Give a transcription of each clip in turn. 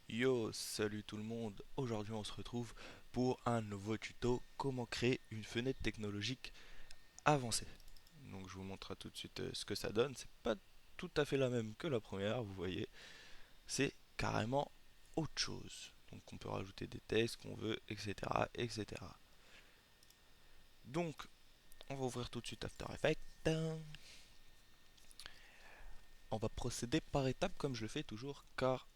Yo, salut tout le monde. Aujourd'hui, on se retrouve pour un nouveau tuto comment créer une fenêtre technologique avancée. Donc, je vous montre tout de suite ce que ça donne. C'est pas tout à fait la même que la première, vous voyez. C'est carrément autre chose. Donc, on peut rajouter des textes qu'on veut, etc., etc. Donc, on va ouvrir tout de suite After Effects. On va procéder par étapes comme je le fais toujours, car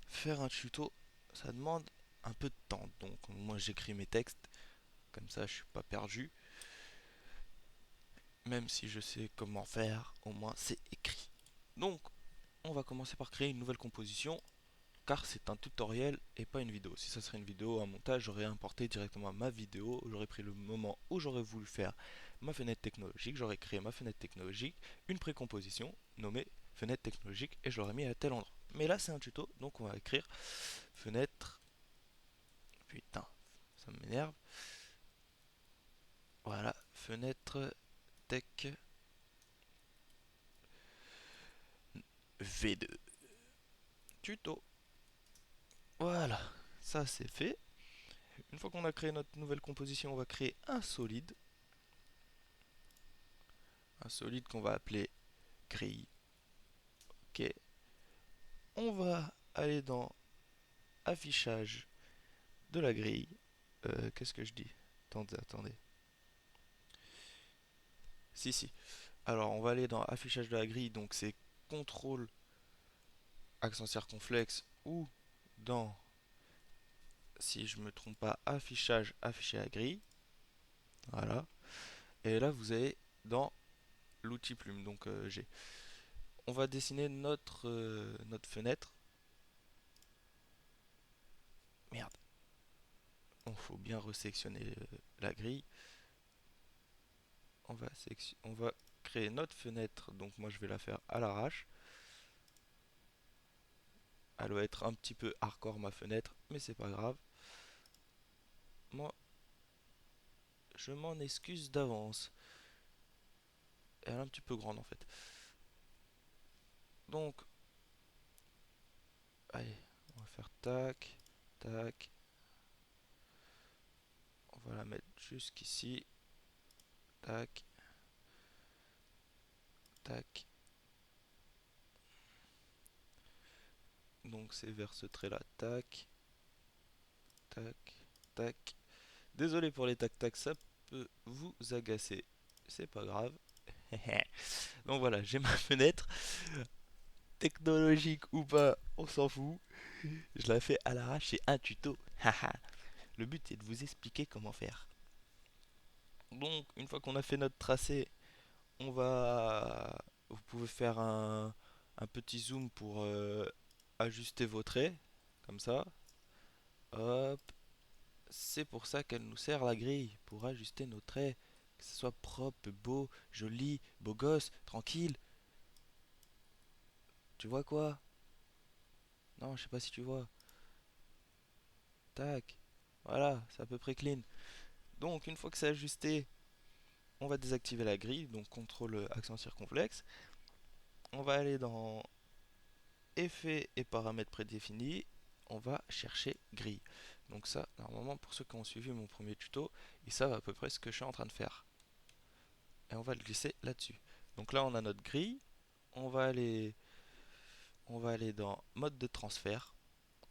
faire un tuto, ça demande un peu de temps. Donc, moi, j'écris mes textes. Comme ça, je suis pas perdu. Même si je sais comment faire, au moins c'est écrit. Donc, on va commencer par créer une nouvelle composition, car c'est un tutoriel et pas une vidéo. Si ça serait une vidéo, un montage, j'aurais importé directement ma vidéo, j'aurais pris le moment où j'aurais voulu faire ma fenêtre technologique, j'aurais créé ma fenêtre technologique, une précomposition nommée fenêtre technologique et je l'aurais mis à tel endroit. Mais là, c'est un tuto, donc on va écrire fenêtre. Putain, ça m'énerve. Voilà, fenêtre tech V2. Tuto. Voilà, ça c'est fait. Une fois qu'on a créé notre nouvelle composition, on va créer un solide. Un solide qu'on va appeler grille. Ok. On va aller dans affichage de la grille. Qu'est-ce que je dis? Attendez. Si, si. Alors, on va aller dans affichage de la grille. Donc, c'est contrôle accent circonflexe ou dans, si je me trompe pas, afficher la grille. Voilà. Et là, vous avez dans l'outil plume. Donc, G. On va dessiner notre fenêtre. Merde, il faut bien resectionner la grille. On va créer notre fenêtre, donc moi je vais la faire à l'arrache. Elle va être un petit peu hardcore ma fenêtre, mais c'est pas grave. Moi, je m'en excuse d'avance. Elle est un petit peu grande en fait. Donc, allez, on va faire tac, tac. On va la mettre jusqu'ici. Tac, tac. Donc c'est vers ce trait là. Tac, tac, tac. Désolé pour les tac tac, ça peut vous agacer. C'est pas grave. Donc voilà, j'ai ma fenêtre. Technologique ou pas, on s'en fout. Je la fais à l'arrache, c'est un tuto. Le but est de vous expliquer comment faire. Donc, une fois qu'on a fait notre tracé, on va. Vous pouvez faire un petit zoom pour ajuster vos traits. Comme ça. Hop. C'est pour ça qu'elle nous sert la grille. Pour ajuster nos traits. Que ce soit propre, beau, joli, beau gosse, tranquille. Tu vois quoi? Non, je sais pas si tu vois. Tac. Voilà, c'est à peu près clean. Donc, une fois que c'est ajusté, on va désactiver la grille, donc contrôle accent circonflexe. On va aller dans effets et paramètres prédéfinis. On va chercher grille. Donc ça, normalement, pour ceux qui ont suivi mon premier tuto, ils savent à peu près ce que je suis en train de faire. Et on va le glisser là-dessus. Donc là, on a notre grille. On va aller, on va aller dans mode de transfert.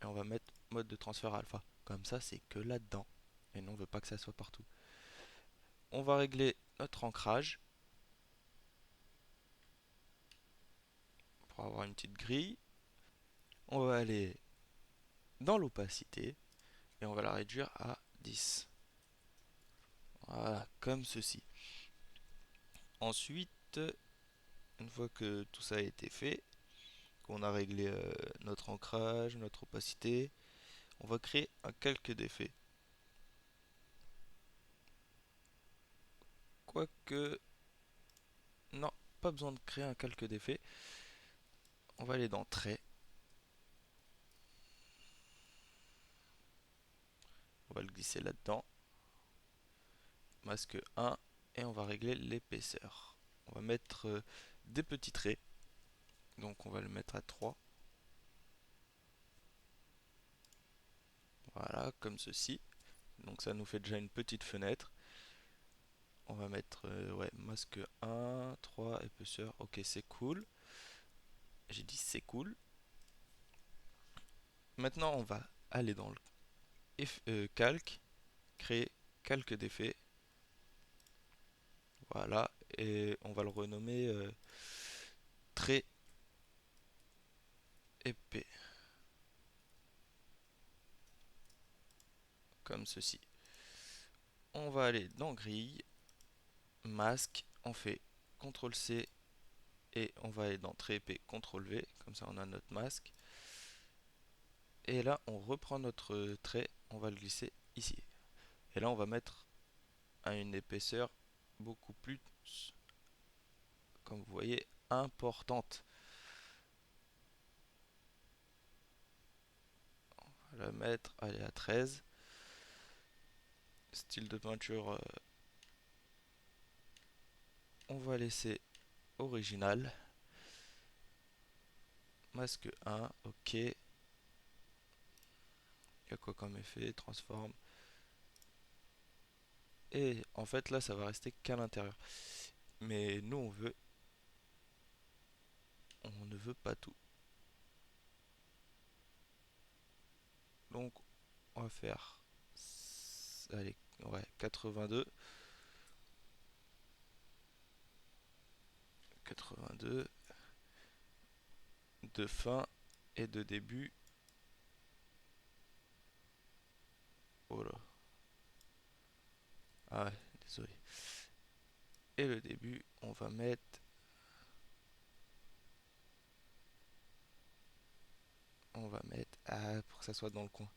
Et on va mettre mode de transfert alpha. Comme ça, c'est que là-dedans. Et nous, on ne veut pas que ça soit partout. On va régler notre ancrage pour avoir une petite grille. On va aller dans l'opacité et on va la réduire à 10. Voilà, comme ceci. Ensuite, une fois que tout ça a été fait, qu'on a réglé notre ancrage, notre opacité, on va créer un calque d'effet. Quoique, non, pas besoin de créer un calque d'effet. On va aller dans Traits. On va le glisser là-dedans. Masque 1 et on va régler l'épaisseur. on va mettre des petits traits. Donc on va le mettre à 3. Voilà, comme ceci. Donc ça nous fait déjà une petite fenêtre. On va mettre ouais, masque 1, 3, épaisseur. Ok, c'est cool. J'ai dit c'est cool. Maintenant, on va aller dans le calque, créer calque d'effet. Voilà, et on va le renommer trait épais, comme ceci. On va aller dans grille, masque, on fait CTRL-C et on va aller dans trait épais, CTRL-V, comme ça on a notre masque. Et là, on reprend notre trait, on va le glisser ici. Et là, on va mettre à une épaisseur beaucoup plus, comme vous voyez, importante. On va la mettre, allez, à 13. Style de peinture, on va laisser original. Masque 1, ok. Il y a quoi comme effet? Transforme. Et en fait, là, ça va rester qu'à l'intérieur. Mais nous, on ne veut pas tout. Donc, on va faire, allez, ouais, 82. 82 de fin et de début. Oh là. Ah ouais, désolé. Et le début, on va mettre. On va mettre. Ah, pour que ça soit dans le coin.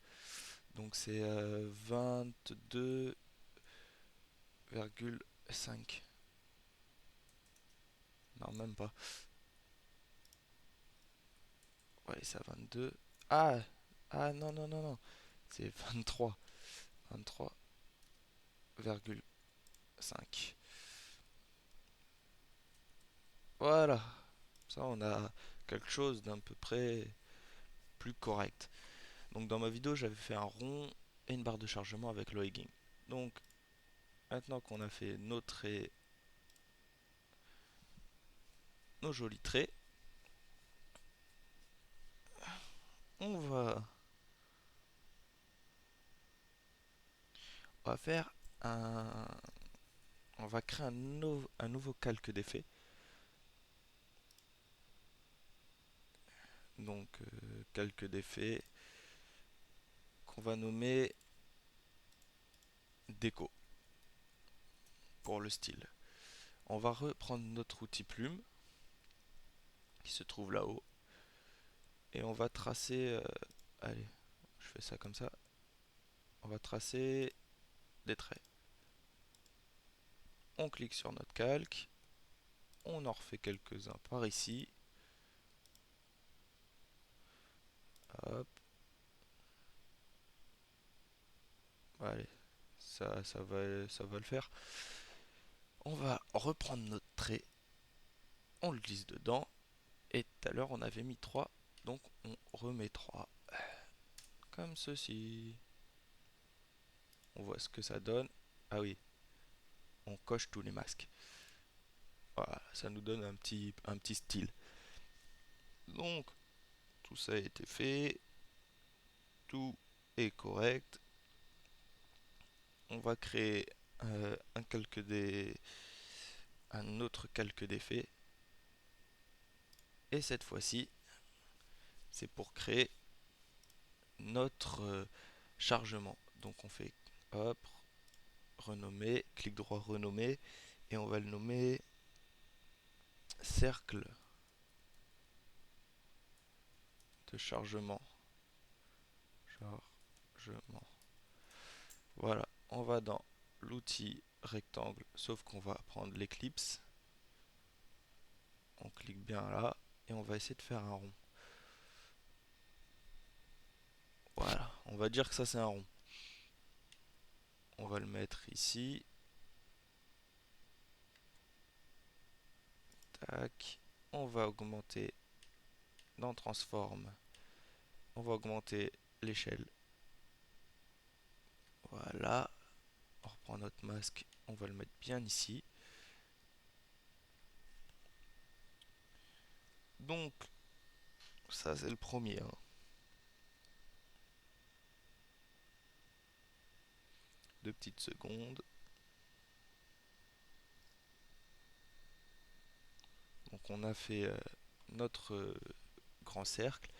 Donc c'est 22,5. Non, même pas. Ouais, c'est à 22. Ah! Ah non, non, non, non. C'est 23. 23,5. Voilà. Ça, on a quelque chose d'un peu près plus correct. Donc dans ma vidéo, j'avais fait un rond et une barre de chargement avec le Logging. Donc maintenant qu'on a fait nos traits, nos jolis traits, on va, on va faire un, on va créer un nouveau calque d'effet. Donc calque d'effet qu'on va nommer déco pour le style. On va reprendre notre outil plume qui se trouve là-haut et on va tracer, allez, je fais ça comme ça, on va tracer des traits. On clique sur notre calque, on en refait quelques-uns par ici. Hop. Allez, ça va le faire. On va reprendre notre trait, on le glisse dedans. Et tout à l'heure, on avait mis 3, donc on remet 3. Comme ceci. On voit ce que ça donne. Ah oui, on coche tous les masques. Voilà, ça nous donne un petit style. Donc, tout ça a été fait. Tout est correct. On va créer un autre calque d'effet. Et cette fois-ci, c'est pour créer notre chargement. Donc on fait hop, renommer, clic droit renommer, et on va le nommer cercle de chargement. Chargement. Voilà, on va dans l'outil rectangle, sauf qu'on va prendre l'éclipse. On clique bien là, et on va essayer de faire un rond. Voilà, on va dire que ça c'est un rond. On va le mettre ici. Tac. On va augmenter dans Transform. On va augmenter l'échelle. Voilà. On reprend notre masque. On va le mettre bien ici. Donc, ça c'est le premier, hein. 2 petites secondes. Donc on a fait notre grand cercle.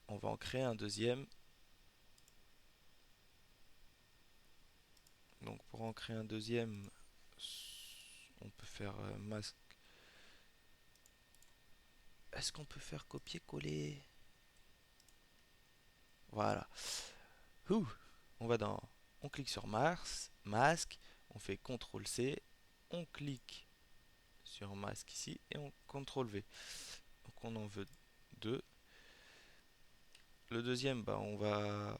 On va en créer un deuxième. Donc pour en créer un deuxième, on peut faire masque. Est-ce qu'on peut faire copier-coller? Voilà. Ouh. On va dans. On clique sur masque. On fait CTRL C. On clique sur masque ici et on CTRL V. Donc on en veut deux. Le deuxième, bah on va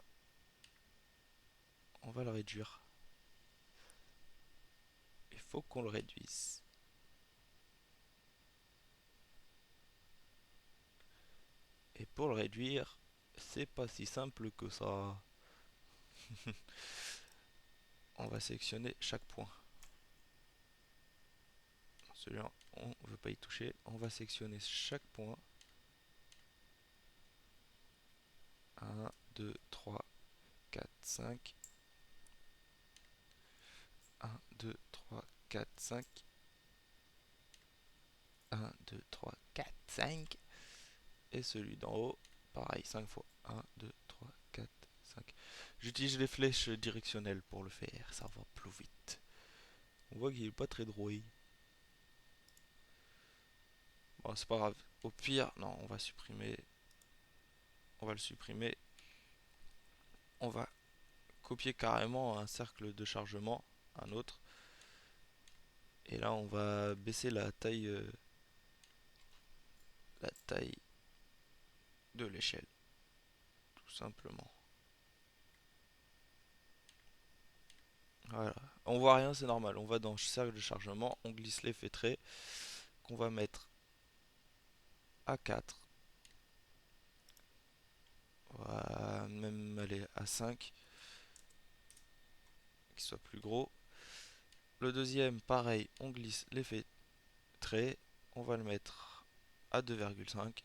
le réduire. Il faut qu'on le réduise. Et pour le réduire, c'est pas si simple que ça. On va sélectionner chaque point. Celui-là, on ne veut pas y toucher. On va sélectionner chaque point. 1, 2, 3, 4, 5. 1, 2, 3, 4, 5. 1, 2, 3, 4, 5. Et celui d'en haut, pareil, 5 fois. 1, 2, 3, 4, 5. J'utilise les flèches directionnelles pour le faire, ça va plus vite. On voit qu'il est pas très drôle. Bon, c'est pas grave. Au pire, non, on va supprimer. On va le supprimer. On va copier carrément un cercle de chargement, un autre. Et là, on va baisser la taille de l'échelle, tout simplement. Voilà. On voit rien, c'est normal. On va dans cercle de chargement, on glisse l'effet trait qu'on va mettre à 4. Voilà, même aller à 5, qu'il soit plus gros. Le deuxième, pareil, on glisse l'effet trait, on va le mettre à 2,5.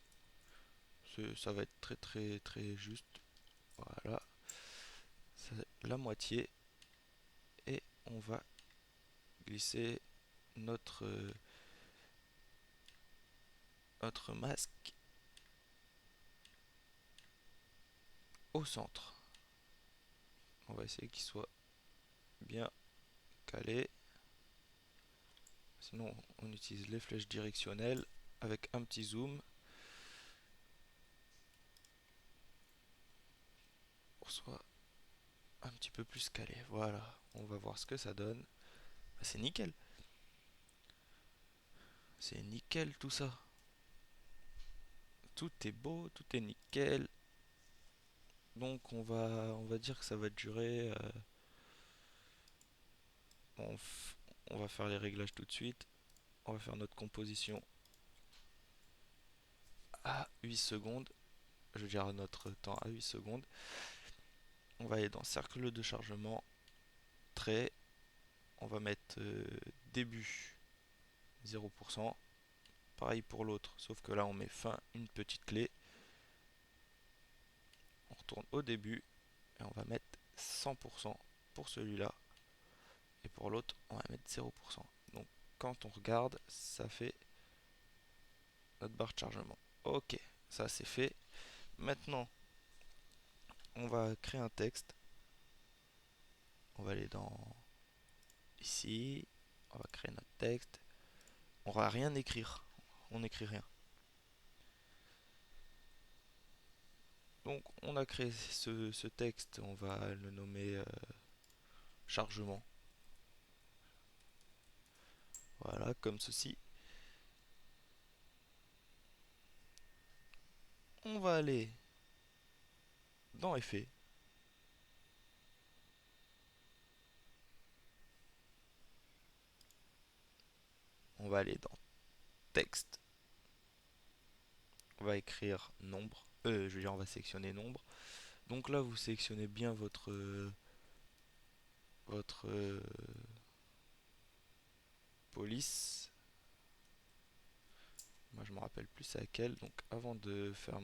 Ça va être très très très juste. Voilà, c'est la moitié. Et on va glisser notre masque au centre. On va essayer qu'il soit bien calé. Sinon, on utilise les flèches directionnelles avec un petit zoom pour soit un petit peu plus calé. Voilà, on va voir ce que ça donne. Bah, c'est nickel. C'est nickel tout ça. Tout est beau, tout est nickel. Donc on va dire que ça va durer. On, on va faire les réglages tout de suite. On va faire notre composition à 8 secondes. Je veux dire notre temps à 8 secondes. On va aller dans cercle de chargement, trait. On va mettre début 0%. Pareil pour l'autre, sauf que là on met fin, une petite clé. On retourne au début et on va mettre 100% pour celui-là. Et pour l'autre, on va mettre 0%. Donc quand on regarde, ça fait notre barre de chargement. Ok, ça c'est fait. Maintenant, on va créer un texte. On va aller dans ici. On va créer notre texte. On va rien écrire. On n'écrit rien. Donc on a créé ce texte. On va le nommer chargement. Voilà, comme ceci. On va aller dans Effets. On va aller dans texte, on va écrire nombre. Je veux dire, on va sélectionner nombre. Donc là, vous sélectionnez bien votre police. Moi, je me rappelle plus c'est laquelle. Donc, avant de faire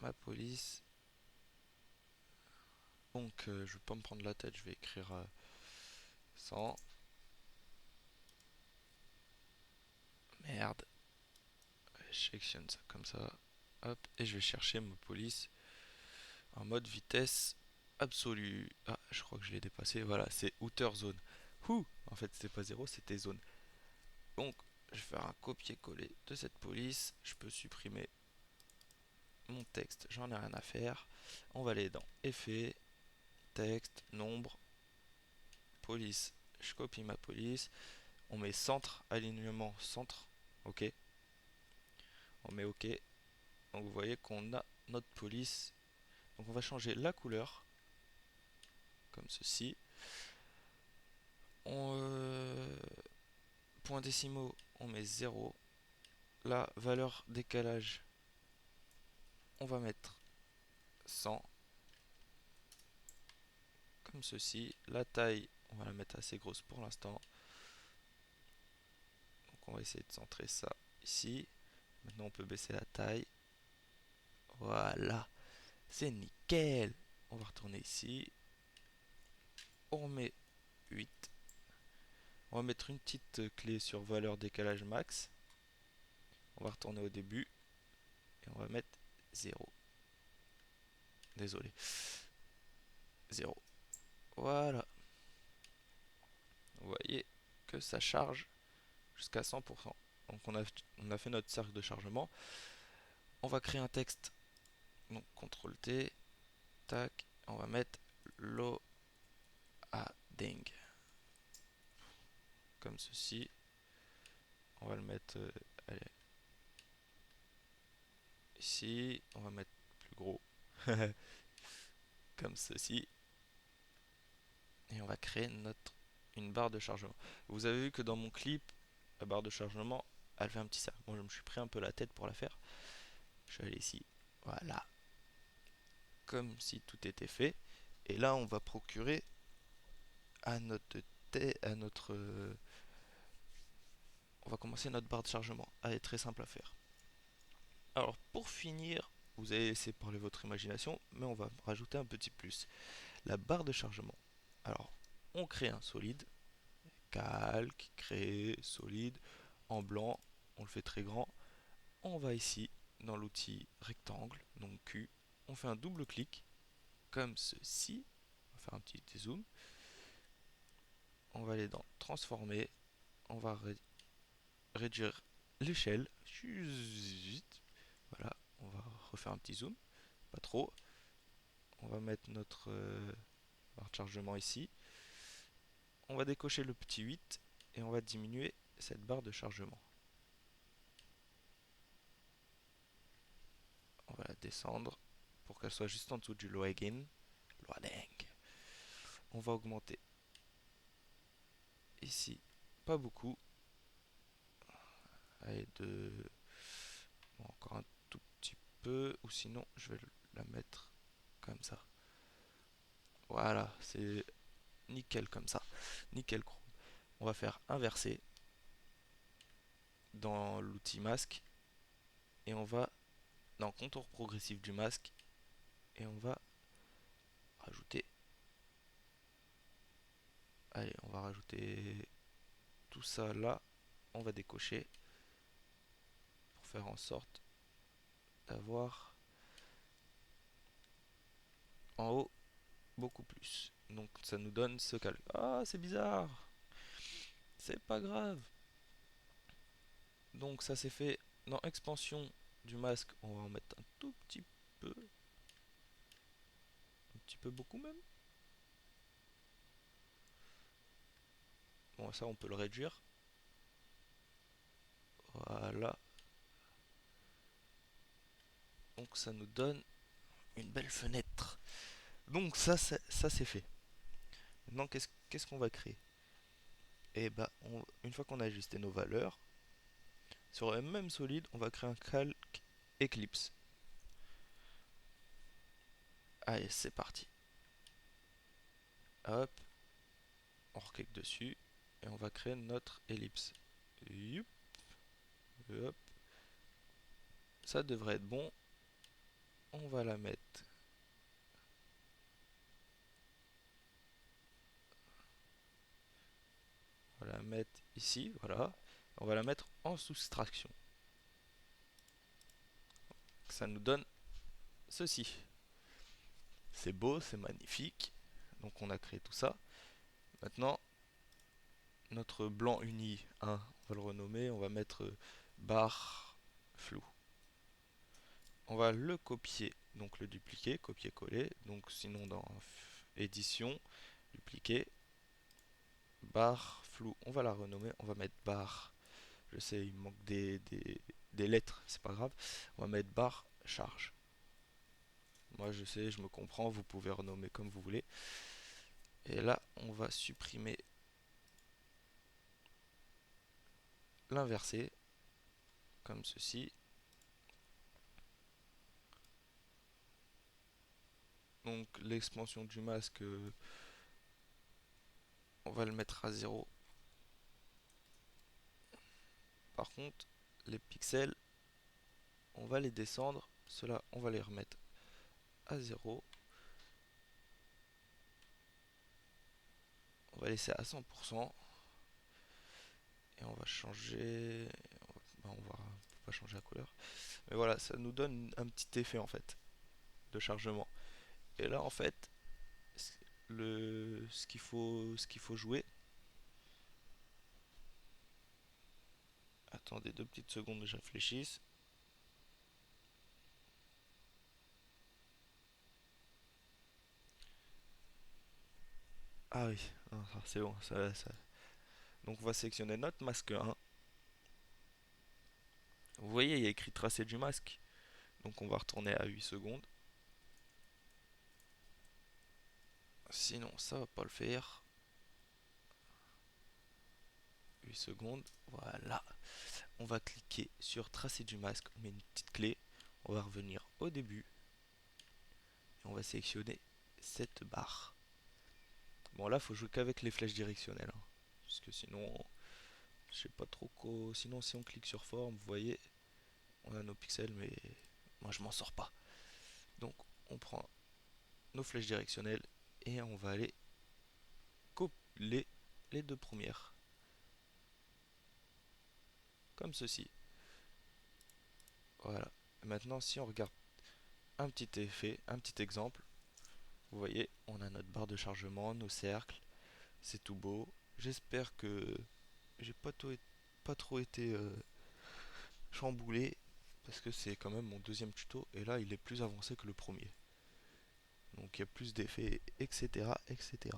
ma police, donc je vais pas me prendre la tête. Je vais écrire 100. Merde. Je sélectionne ça comme ça. Hop, et je vais chercher ma police en mode vitesse absolue. Ah, je crois que je l'ai dépassé. Voilà, c'est outer zone. Ouh, en fait, c'était pas zéro, c'était zone. Donc, je vais faire un copier-coller de cette police. Je peux supprimer mon texte, j'en ai rien à faire. On va aller dans effet, texte, nombre, police. Je copie ma police. On met centre, alignement, centre. Ok. On met OK. Donc vous voyez qu'on a notre police. Donc on va changer la couleur. Comme ceci. Point décimaux, on met 0. La valeur décalage, on va mettre 100. Comme ceci. La taille, on va la mettre assez grosse pour l'instant. Donc on va essayer de centrer ça ici. Maintenant on peut baisser la taille. Voilà. C'est nickel. On va retourner ici. On met 8. On va mettre une petite clé sur valeur décalage max. On va retourner au début. Et on va mettre 0. Désolé. 0. Voilà. Vous voyez que ça charge jusqu'à 100%. Donc on a fait notre cercle de chargement. On va créer un texte. Donc CTRL T. Tac. On va mettre loading. Comme ceci. On va le mettre allez, ici. On va mettre plus gros. Comme ceci. Et on va créer une barre de chargement. Vous avez vu que dans mon clip, la barre de chargement, elle fait un petit cercle. Moi, je me suis pris un peu la tête pour la faire. Je vais aller ici. Voilà. Comme si tout était fait. Et là, on va procurer à notre on va commencer notre barre de chargement. Elle est très simple à faire. Alors, pour finir, vous avez laissé parler votre imagination, mais on va rajouter un petit plus. La barre de chargement. Alors, on crée un solide. Calque, créer, solide, en blanc, on le fait très grand. On va ici dans l'outil rectangle, donc Q, on fait un double clic, comme ceci. On va faire un petit dézoom. On va aller dans transformer, on va réduire l'échelle. Voilà, on va refaire un petit zoom, pas trop. On va mettre notre barre de chargement ici. On va décocher le petit 8 et on va diminuer cette barre de chargement. On va la descendre pour qu'elle soit juste en dessous du loading. On va augmenter ici, pas beaucoup. Allez, encore un tout petit peu, ou sinon je vais la mettre comme ça. Voilà, c'est nickel comme ça. Nickel chrome. On va faire inverser dans l'outil masque et on va dans contour progressif du masque et on va rajouter. Allez, on va rajouter tout ça là. On va décocher pour faire en sorte d'avoir en haut beaucoup plus. Donc ça nous donne ce calque. Ah, c'est bizarre. C'est pas grave. Donc ça c'est fait dans expansion du masque. On va en mettre un tout peu. Un petit peu beaucoup même. Bon, ça on peut le réduire. Voilà. Donc ça nous donne une belle fenêtre. Donc ça c'est fait. Maintenant qu'est-ce qu'on va créer? Et bah, une fois qu'on a ajusté nos valeurs, sur le même solide, on va créer un calque Eclipse. Allez, c'est parti. Hop, on reclique dessus et on va créer notre ellipse. Youp, hop, ça devrait être bon. On va la mettre. On va la mettre ici, voilà. On va la mettre en soustraction. Ça nous donne ceci. C'est beau, c'est magnifique. Donc on a créé tout ça. Maintenant, notre blanc uni 1, on va le renommer, on va mettre barre flou. On va le copier, donc le dupliquer, copier-coller. Donc sinon dans édition, dupliquer, barre flou, on va la renommer, on va mettre barre. Je sais, il manque des lettres, c'est pas grave. On va mettre barre charge. Moi je sais, je me comprends, vous pouvez renommer comme vous voulez. Et là, on va supprimer l'inversé, comme ceci. Donc l'expansion du masque, on va le mettre à 0. Par contre, les pixels, on va les descendre. Ceux-là, on va les remettre à 0. On va laisser à 100%. Et on va changer. On va pas changer la couleur. Mais voilà, ça nous donne un petit effet en fait de chargement. Et là, en fait, ce qu'il faut jouer. Attendez 2 petites secondes, je réfléchisse. Ah oui, c'est bon. Donc on va sélectionner notre masque 1. Vous voyez, il y a écrit tracé du masque. Donc on va retourner à 8 secondes. Sinon, ça va pas le faire. 8 secondes. Voilà. On va cliquer sur tracer du masque. On met une petite clé. On va revenir au début. Et on va sélectionner cette barre. Bon, là, faut jouer qu'avec les flèches directionnelles, hein. Parce que sinon, je sais pas trop quoi. Sinon, si on clique sur forme, vous voyez, on a nos pixels, mais moi, je m'en sors pas. Donc, on prend nos flèches directionnelles et on va aller coller les deux premières. Comme ceci. Voilà. Maintenant, si on regarde un petit effet, un petit exemple, vous voyez, on a notre barre de chargement, nos cercles, c'est tout beau. J'espère que j'ai pas trop été chamboulé, parce que c'est quand même mon deuxième tuto, et là il est plus avancé que le premier. Donc il y a plus d'effets, etc., etc.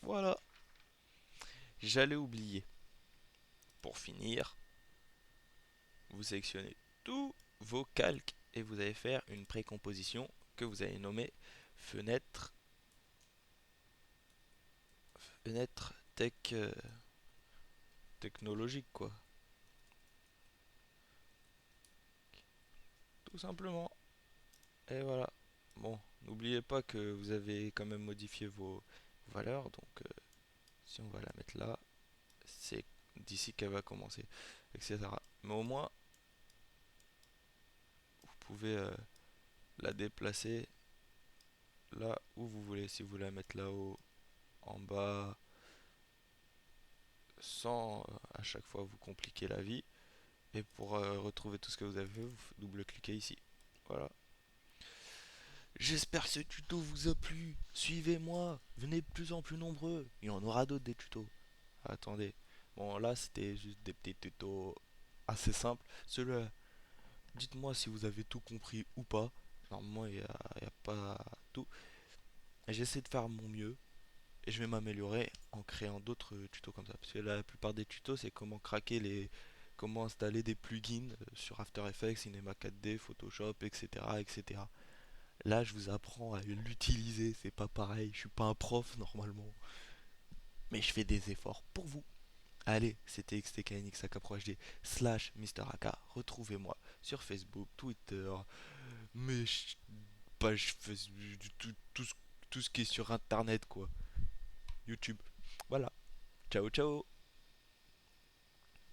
Voilà, j'allais oublier. Pour finir, vous sélectionnez tous vos calques et vous allez faire une précomposition que vous allez nommer fenêtre fenêtre tech technologique quoi. Tout simplement. Et voilà. Bon, n'oubliez pas que vous avez quand même modifié vos valeurs. Donc si on va la mettre là, c'est d'ici qu'elle va commencer, etc. Mais au moins, vous pouvez la déplacer là où vous voulez. Si vous voulez la mettre là-haut, en bas, sans à chaque fois vous compliquer la vie. Et pour retrouver tout ce que vous avez fait, vous double-cliquez ici. Voilà. J'espère que ce tuto vous a plu. Suivez-moi, venez de plus en plus nombreux. Il y en aura d'autres des tutos. Attendez. Bon, là, c'était juste des petits tutos assez simples. Celui-là, dites-moi si vous avez tout compris ou pas. Normalement, il y a pas tout. J'essaie de faire mon mieux. Et je vais m'améliorer en créant d'autres tutos comme ça. Parce que la plupart des tutos, c'est comment installer des plugins sur After Effects, Cinema 4D, Photoshop, etc., etc. Là, je vous apprends à l'utiliser. C'est pas pareil. Je suis pas un prof normalement. mais je fais des efforts pour vous. Allez, c'était XTKNXAK Pro HD slash MrAK. Retrouvez-moi sur Facebook, Twitter, mes pages Facebook, tout ce qui est sur internet quoi. YouTube. Voilà. Ciao ciao.